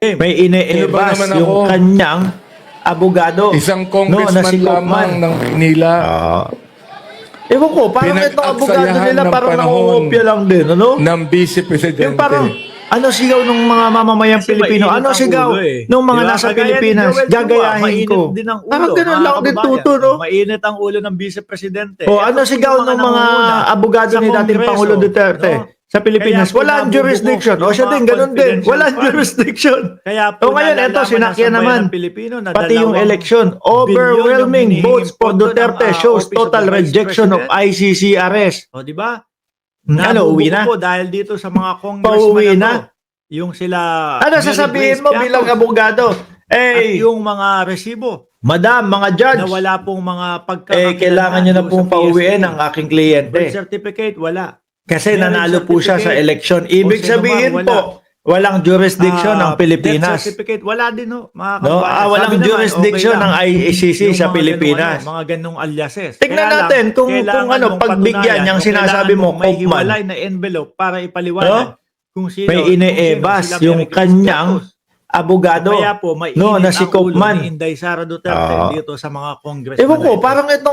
may ine-ebas naman yung ako? kanyang abogado. Isang na congressman si lamang Kaufman. ng Maynila. Ewan ko, parang itong abogado Pinag-aksayahan nila ng parang panahon nangungopia lang din, ano? ng Vice Presidente. Yung parang, ano sigaw ng mga mamamayang Kasi Pilipino? mainit Ano ang sigaw ulo eh. ng mga Diba? nasa Kagaya ni Pilipinas? Joel Chua, Gagayahin mainit ko. din ang ulo, Parang ganun mga lang din kababayan. tuto, no? Mainit ang ulo ng Vice Presidente. O Ito ano po sigaw yung ng mga nangunguna abogado sa ni dating Kongreso, Pangulo Duterte no? sa Pilipinas? Kaya po Walang nabubuo jurisdiction. O yung siya mga din, ganun din. confidential Walang fund. jurisdiction. Kaya po O ngayon, nalalaman eto, ng sinakyan sambayan naman. ng Pilipino na Pati yung dalawang election. bilyon Overwhelming yung votes for hinihingi Duterte ng, shows Office of total the Vice rejection of President. ICC arrest. O di ba? Ano, uwi na? Nabubuo po dahil dito sa mga Pauwi congressman na? to. Yung sila Ano Mary sasabihin Grace mo Piatos bilang abogado? at Eh, yung mga resibo madam, mga judge, na wala pong mga pagkakakilanlan kailangan nyo na doon pong sa pauwiin PSA. ang aking Birth kliyente. certificate, wala. Kasi Marriage nanalo po siya sa certificate, election. o Ibig sinumar, sabihin wala. po, walang jurisdiction ng Death Pilipinas. certificate, wala din no, mga No? kababayan. Walang Sabi naman, jurisdiction okay ng lang. ICC Yung sa mga Pilipinas. ganung, mga ganong aliases. Tignan Kaya lang, natin kung kailangan ano, mong pagbigyan patunayan yung o sinasabi kailangan mo, mong may Kaufman. hiwalay na envelope para ipaliwanag kung sino, May ine-ebas sila yung Mary Grace kanyang Piatos. abogado. Kaya po, mainit No, na si ang ulo Kaufman. ni Inday Sara Duterte dito sa mga congressman. Ewan na ko, ito. parang itong